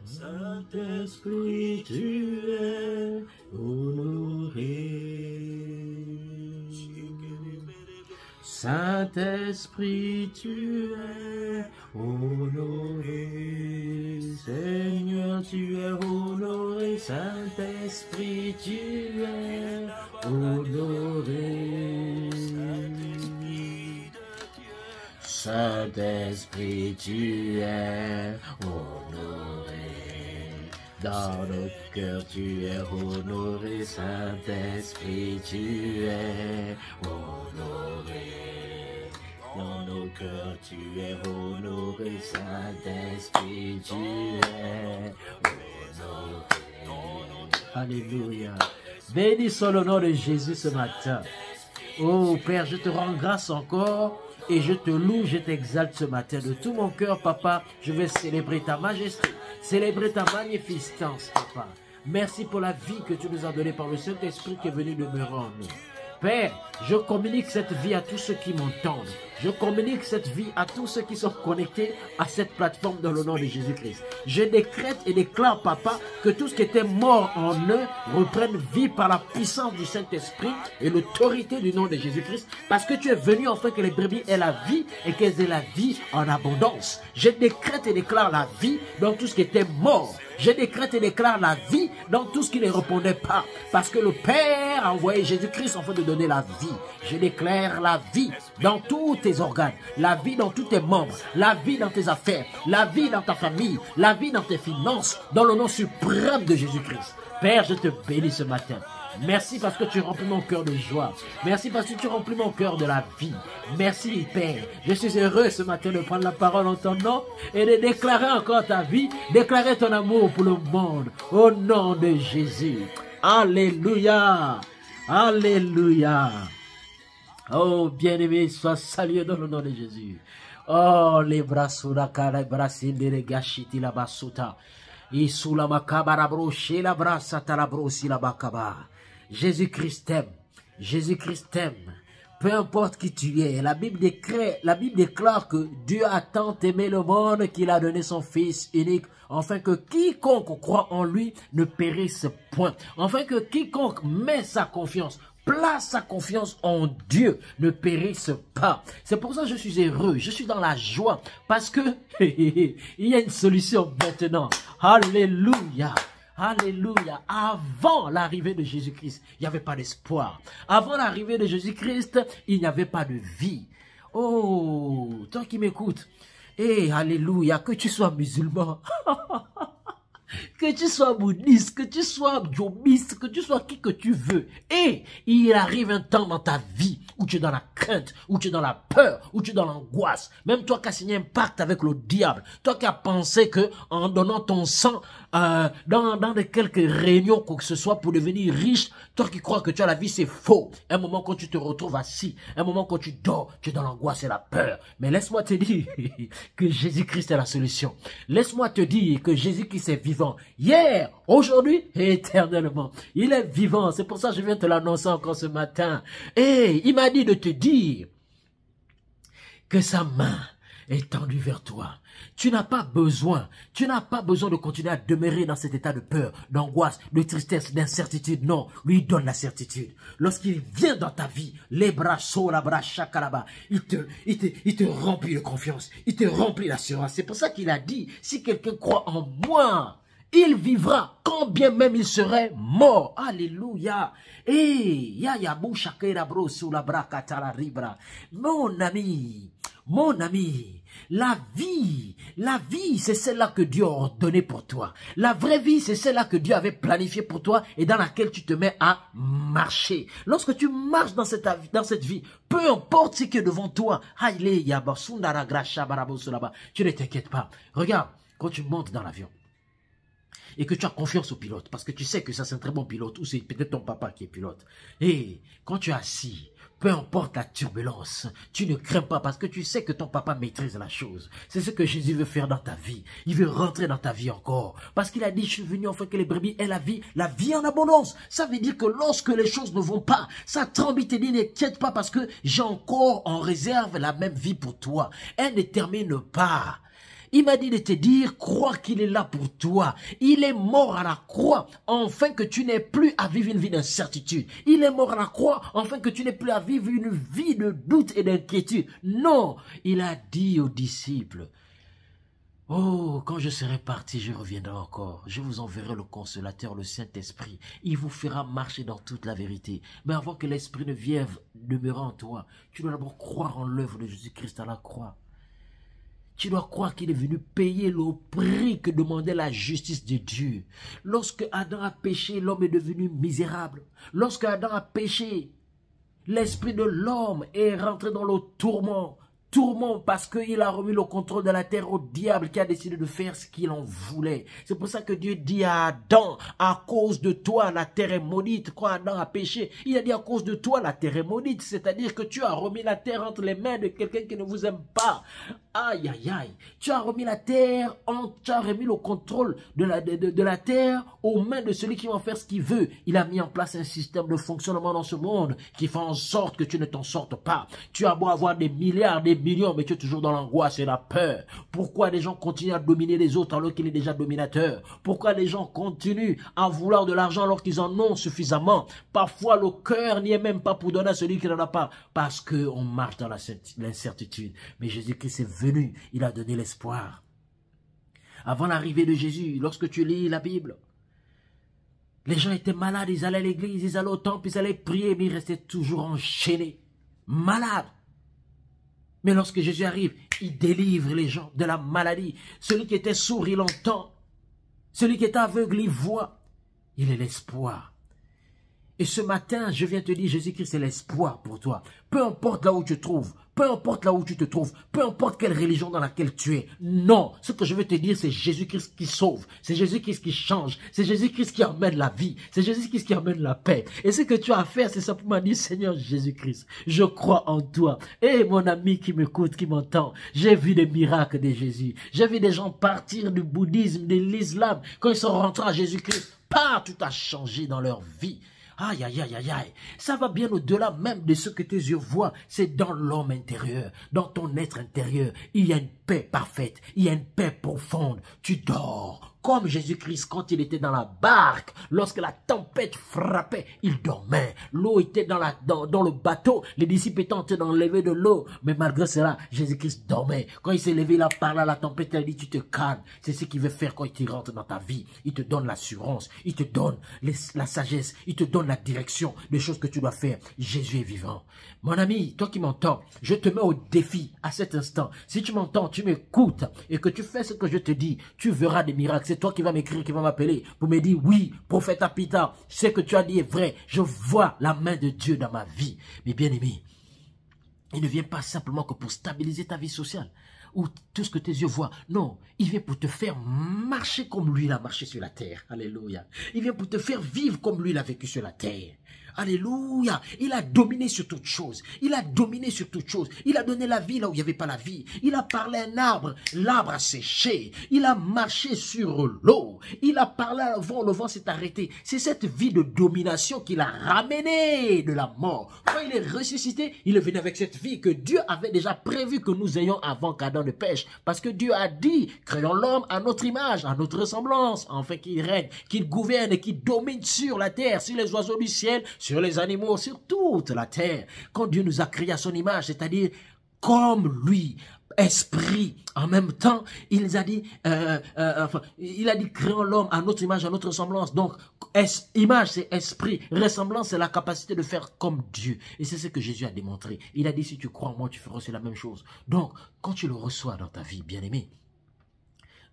Saint-Esprit, tu es honoré. Saint-Esprit, tu es honoré. Seigneur, tu es honoré. Saint-Esprit, tu es honoré. Saint-Esprit, tu es honoré. Dans nos cœurs, tu es honoré. Saint-Esprit, tu es honoré. Dans nos cœurs, tu es honoré. Saint-Esprit, tu es honoré. Alléluia. Béni soit le nom de Jésus ce matin. Oh Père, je te rends grâce encore. Et je te loue, je t'exalte ce matin. De tout mon cœur, Papa, je vais célébrer ta majesté, célébrer ta magnificence, Papa. Merci pour la vie que tu nous as donnée par le Saint-Esprit qui est venu demeurer en nous. Père, je communique cette vie à tous ceux qui m'entendent. Je communique cette vie à tous ceux qui sont connectés à cette plateforme dans le nom de Jésus-Christ. Je décrète et déclare, Papa, que tout ce qui était mort en eux reprenne vie par la puissance du Saint-Esprit et l'autorité du nom de Jésus-Christ. Parce que tu es venu afin que les brebis aient la vie et qu'elles aient la vie en abondance. Je décrète et déclare la vie dans tout ce qui était mort. Je décrète et déclare la vie dans tout ce qui ne répondait pas. Parce que le Père a envoyé Jésus-Christ afin de donner la vie. Je déclare la vie dans tous tes organes, la vie dans tous tes membres, la vie dans tes affaires, la vie dans ta famille, la vie dans tes finances, dans le nom suprême de Jésus-Christ. Père, je te bénis ce matin. Merci parce que tu remplis mon cœur de joie. Merci parce que tu remplis mon cœur de la vie. Merci Père. Je suis heureux ce matin de prendre la parole en ton nom et de déclarer encore ta vie, déclarer ton amour pour le monde. Au nom de Jésus. Alléluia. Alléluia. Oh bien-aimé, sois salué dans le nom de Jésus. Oh les bras sous la cara, les bras les gâchiti la basuta. Isula makabara broché la brassata la brossi la bakaba. Jésus-Christ t'aime. Jésus-Christ t'aime. Peu importe qui tu es. La Bible déclare que Dieu a tant aimé le monde qu'il a donné son Fils unique, afin que quiconque croit en lui ne périsse point. Afin que quiconque met sa confiance, place sa confiance en Dieu, ne périsse pas. C'est pour ça que je suis heureux, je suis dans la joie, parce que il y a une solution maintenant. Alléluia. Alléluia. Avant l'arrivée de Jésus-Christ, il n'y avait pas d'espoir. Avant l'arrivée de Jésus-Christ, il n'y avait pas de vie. Oh, toi qui m'écoutes, alléluia, que tu sois musulman, que tu sois bouddhiste, que tu sois jobiste, que tu sois qui que tu veux. Et il arrive un temps dans ta vie où tu es dans la crainte, où tu es dans la peur, où tu es dans l'angoisse. Même toi qui as signé un pacte avec le diable, toi qui as pensé que en donnant ton sang dans quelques réunions, quoi que ce soit, pour devenir riche, toi qui crois que tu as la vie, c'est faux. Un moment quand tu te retrouves assis, un moment quand tu dors, tu es dans l'angoisse et la peur. Mais laisse-moi te dire que Jésus-Christ est la solution. Laisse-moi te dire que Jésus-Christ est vivant. Hier, aujourd'hui et éternellement. Il est vivant. C'est pour ça que je viens te l'annoncer encore ce matin. Et il m'a dit de te dire que sa main est tendue vers toi. Tu n'as pas besoin de continuer à demeurer dans cet état de peur, d'angoisse, de tristesse, d'incertitude. Non, lui donne la certitude. Lorsqu'il vient dans ta vie, les bras sauts, la bras chakalaba, il te remplit de confiance, il te remplit d'assurance. C'est pour ça qu'il a dit, si quelqu'un croit en moi, il vivra, quand bien même il serait mort. Alléluia. Mon ami, la vie, c'est celle-là que Dieu a ordonnée pour toi. La vraie vie, c'est celle-là que Dieu avait planifiée pour toi et dans laquelle tu te mets à marcher. Lorsque tu marches dans cette vie, peu importe ce qui est devant toi, tu ne t'inquiètes pas. Regarde, quand tu montes dans l'avion, et que tu as confiance au pilote, parce que tu sais que ça c'est un très bon pilote, ou c'est peut-être ton papa qui est pilote. Et quand tu es assis, peu importe la turbulence, tu ne crains pas parce que tu sais que ton papa maîtrise la chose. C'est ce que Jésus veut faire dans ta vie. Il veut rentrer dans ta vie encore. Parce qu'il a dit, je suis venu afin que les brebis aient la vie en abondance. Ça veut dire que lorsque les choses ne vont pas, ça tremble, il te dit, n'inquiète pas parce que j'ai encore en réserve la même vie pour toi. Elle ne termine pas. Il m'a dit de te dire, crois qu'il est là pour toi. Il est mort à la croix, afin que tu n'aies plus à vivre une vie d'incertitude. Il est mort à la croix, afin que tu n'aies plus à vivre une vie de doute et d'inquiétude. Non, il a dit aux disciples, oh, quand je serai parti, je reviendrai encore. Je vous enverrai le consolateur, le Saint-Esprit. Il vous fera marcher dans toute la vérité. Mais avant que l'Esprit ne vienne demeurer en toi, tu dois d'abord croire en l'œuvre de Jésus-Christ à la croix. Tu dois croire qu'il est venu payer le prix que demandait la justice de Dieu. Lorsque Adam a péché, l'homme est devenu misérable. Lorsque Adam a péché, l'esprit de l'homme est rentré dans le tourment. Tourment parce qu'il a remis le contrôle de la terre au diable qui a décidé de faire ce qu'il en voulait. C'est pour ça que Dieu dit à Adam, à cause de toi la terre est maudite. Quand Adam a péché, il a dit à cause de toi la terre est maudite. C'est-à-dire que tu as remis la terre entre les mains de quelqu'un qui ne vous aime pas. Aïe, aïe, aïe. Tu as remis la terre, tu as remis le contrôle de la terre aux mains de celui qui va faire ce qu'il veut. Il a mis en place un système de fonctionnement dans ce monde qui fait en sorte que tu ne t'en sortes pas. Tu as beau avoir des milliards, des millions, mais tu es toujours dans l'angoisse et la peur. Pourquoi les gens continuent à dominer les autres alors qu'il est déjà dominateur? Pourquoi les gens continuent à vouloir de l'argent alors qu'ils en ont suffisamment? Parfois, le cœur n'y est même pas pour donner à celui qui n'en a pas. Parce qu'on marche dans l'incertitude. Mais Jésus-Christ est venu, il a donné l'espoir. Avant l'arrivée de Jésus, lorsque tu lis la Bible, les gens étaient malades, ils allaient à l'église, ils allaient au temple, ils allaient prier, mais ils restaient toujours enchaînés, malades. Mais lorsque Jésus arrive, il délivre les gens de la maladie. Celui qui était sourd, il entend. Celui qui était aveugle, il voit. Il est l'espoir. Et ce matin, je viens te dire, Jésus-Christ est l'espoir pour toi. Peu importe là où tu te trouves, peu importe là où tu te trouves, peu importe quelle religion dans laquelle tu es. Non, ce que je veux te dire, c'est Jésus-Christ qui sauve. C'est Jésus-Christ qui change. C'est Jésus-Christ qui amène la vie. C'est Jésus-Christ qui amène la paix. Et ce que tu as à faire, c'est simplement dire, Seigneur Jésus-Christ, je crois en toi. Et mon ami qui m'écoute, qui m'entend, j'ai vu des miracles de Jésus. J'ai vu des gens partir du bouddhisme, de l'islam. Quand ils sont rentrés à Jésus-Christ, tout a changé dans leur vie. Aïe, aïe, aïe, aïe, aïe. Ça va bien au-delà même de ce que tes yeux voient. C'est dans l'homme intérieur, dans ton être intérieur. Il y a une paix parfaite. Il y a une paix profonde. Tu dors. Comme Jésus-Christ, quand il était dans la barque, lorsque la tempête frappait, il dormait. L'eau était dans le bateau. Les disciples étaient en train d'enlever de l'eau. Mais malgré cela, Jésus-Christ dormait. Quand il s'est levé, il a parlé à la tempête, il a dit, tu te calmes. C'est ce qu'il veut faire quand il rentre dans ta vie. Il te donne l'assurance. Il te donne la sagesse. Il te donne la direction des choses que tu dois faire. Jésus est vivant. Mon ami, toi qui m'entends, je te mets au défi à cet instant. Si tu m'entends, tu m'écoutes et que tu fais ce que je te dis, tu verras des miracles. C'est toi qui vas m'écrire, qui vas m'appeler pour me dire, oui, prophète Apita, ce que tu as dit est vrai. Je vois la main de Dieu dans ma vie. Mais bien aimé, il ne vient pas simplement que pour stabiliser ta vie sociale ou tout ce que tes yeux voient. Non, il vient pour te faire marcher comme lui, il a marché sur la terre. Alléluia. Il vient pour te faire vivre comme lui, il a vécu sur la terre. Alléluia. Il a dominé sur toutes choses. Il a dominé sur toutes choses. Il a donné la vie là où il n'y avait pas la vie. Il a parlé à un arbre. L'arbre a séché. Il a marché sur l'eau. Il a parlé au vent. Le vent s'est arrêté. C'est cette vie de domination qu'il a ramené de la mort. Quand il est ressuscité, il est venu avec cette vie que Dieu avait déjà prévu que nous ayons avant qu'Adam ne pêche. Parce que Dieu a dit, créons l'homme à notre image, à notre ressemblance, afin qu'il règne, qu'il gouverne et qu'il domine sur la terre, sur les oiseaux du ciel, sur les animaux, sur toute la terre. Quand Dieu nous a créés à son image, c'est-à-dire comme lui, esprit, en même temps, il a dit créons l'homme à notre image, à notre ressemblance. Donc, image, c'est esprit. Ressemblance, c'est la capacité de faire comme Dieu. Et c'est ce que Jésus a démontré. Il a dit, si tu crois en moi, tu feras aussi la même chose. Donc, quand tu le reçois dans ta vie, bien-aimé,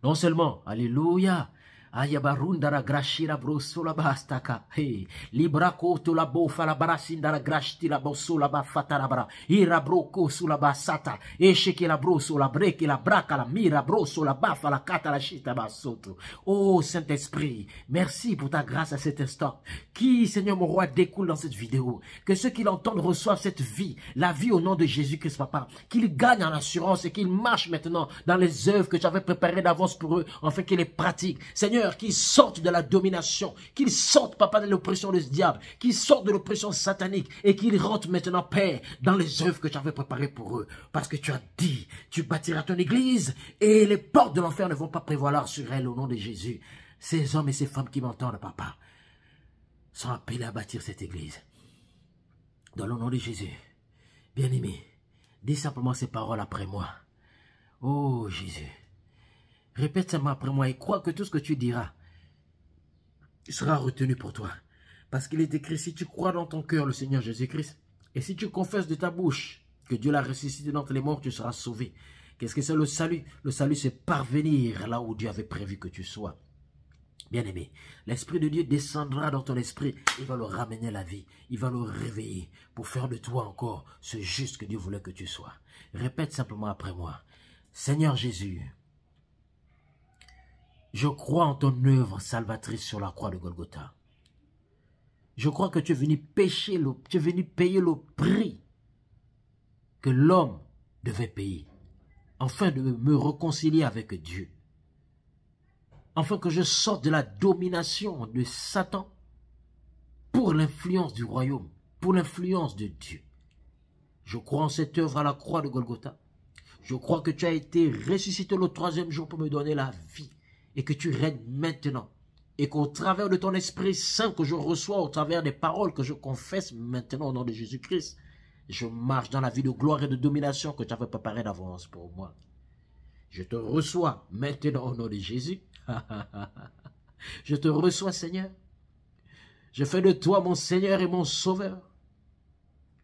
non seulement, alléluia, ayabarundara grashira brosola bastaka hey librako to la bofa la barasindara grashti la bosola ba fatarabra ira broko sulla basata esheke la broso la breke la braca la mira broso la bafa la kata la chita basoto. Oh Saint-Esprit, merci pour ta grâce à cet instant qui, Seigneur mon roi, découle dans cette vidéo. Que ceux qui l'entendent reçoivent cette vie, la vie au nom de Jésus-Christ, papa, qu'ils gagnent en assurance et qu'ils marchent maintenant dans les œuvres que tu avais préparées d'avance pour eux, afin qu'ils les pratiquent. Seigneur, Seigneur, qu'ils sortent de la domination, qu'ils sortent, papa, de l'oppression du diable, qu'ils sortent de l'oppression satanique et qu'ils rentrent maintenant, Père, dans les œuvres que tu avais préparées pour eux. Parce que tu as dit, tu bâtiras ton église et les portes de l'enfer ne vont pas prévaloir sur elle au nom de Jésus. Ces hommes et ces femmes qui m'entendent, papa, sont appelés à bâtir cette église. Dans le nom de Jésus, bien-aimé, dis simplement ces paroles après moi. Oh Jésus, répète simplement après moi et crois que tout ce que tu diras sera retenu pour toi. Parce qu'il est écrit, si tu crois dans ton cœur le Seigneur Jésus-Christ, et si tu confesses de ta bouche que Dieu l'a ressuscité d'entre les morts, tu seras sauvé. Qu'est-ce que c'est le salut? Le salut, c'est parvenir là où Dieu avait prévu que tu sois. Bien-aimé, l'Esprit de Dieu descendra dans ton esprit, il va le ramener à la vie, il va le réveiller pour faire de toi encore ce juste que Dieu voulait que tu sois. Répète simplement après moi, Seigneur Jésus, je crois en ton œuvre salvatrice sur la croix de Golgotha. Je crois que tu es venu payer le prix que l'homme devait payer, afin de me réconcilier avec Dieu. Afin que je sorte de la domination de Satan pour l'influence du royaume, pour l'influence de Dieu. Je crois en cette œuvre à la croix de Golgotha. Je crois que tu as été ressuscité le 3e jour pour me donner la vie et que tu règnes maintenant. Et qu'au travers de ton Esprit Saint que je reçois, au travers des paroles que je confesse maintenant au nom de Jésus-Christ, je marche dans la vie de gloire et de domination que tu avais préparée d'avance pour moi. Je te reçois maintenant au nom de Jésus. Je te reçois, Seigneur. Je fais de toi mon Seigneur et mon Sauveur.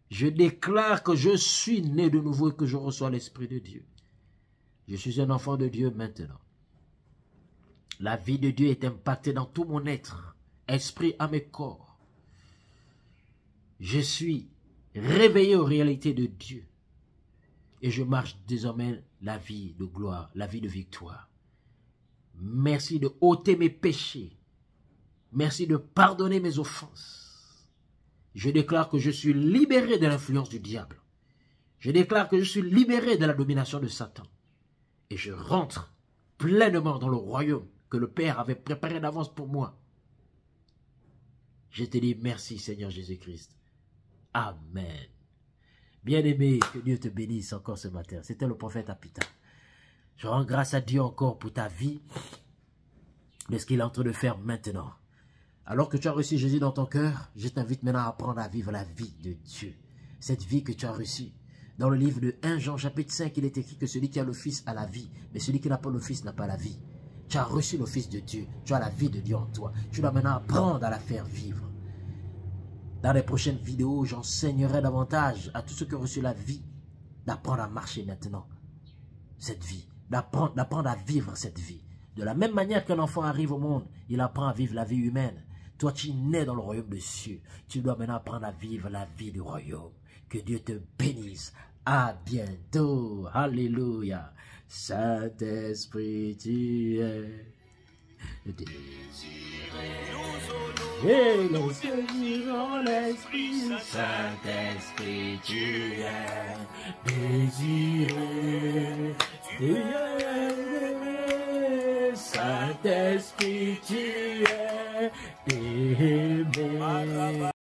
Je déclare que je suis né de nouveau et que je reçois l'Esprit de Dieu. Je suis un enfant de Dieu maintenant. La vie de Dieu est impactée dans tout mon être, esprit, âme et corps. Je suis réveillé aux réalités de Dieu. Et je marche désormais la vie de gloire, la vie de victoire. Merci de ôter mes péchés. Merci de pardonner mes offenses. Je déclare que je suis libéré de l'influence du diable. Je déclare que je suis libéré de la domination de Satan. Et je rentre pleinement dans le royaume que le Père avait préparé d'avance pour moi. Je te dis merci, Seigneur Jésus-Christ. Amen. Bien-aimé, que Dieu te bénisse encore ce matin. C'était le prophète Apita. Je rends grâce à Dieu encore pour ta vie, de ce qu'il est en train de faire maintenant. Alors que tu as reçu Jésus dans ton cœur, je t'invite maintenant à apprendre à vivre la vie de Dieu. Cette vie que tu as reçue. Dans le livre de 1 Jean chapitre 5, il est écrit que celui qui a le Fils a la vie, mais celui qui n'a pas le Fils n'a pas la vie. Tu as reçu le Fils de Dieu, tu as la vie de Dieu en toi. Tu dois maintenant apprendre à la faire vivre. Dans les prochaines vidéos, j'enseignerai davantage à tous ceux qui ont reçu la vie, d'apprendre à marcher maintenant cette vie, d'apprendre à vivre cette vie. De la même manière qu'un enfant arrive au monde, il apprend à vivre la vie humaine. Toi, tu nais dans le royaume des cieux. Tu dois maintenant apprendre à vivre la vie du royaume. Que Dieu te bénisse. À bientôt. Alléluia. Saint-Esprit, tu es désiré. Et nous servirons l'Esprit. Saint-Esprit, tu es désiré. Tu es Saint-Esprit, tu es aimé.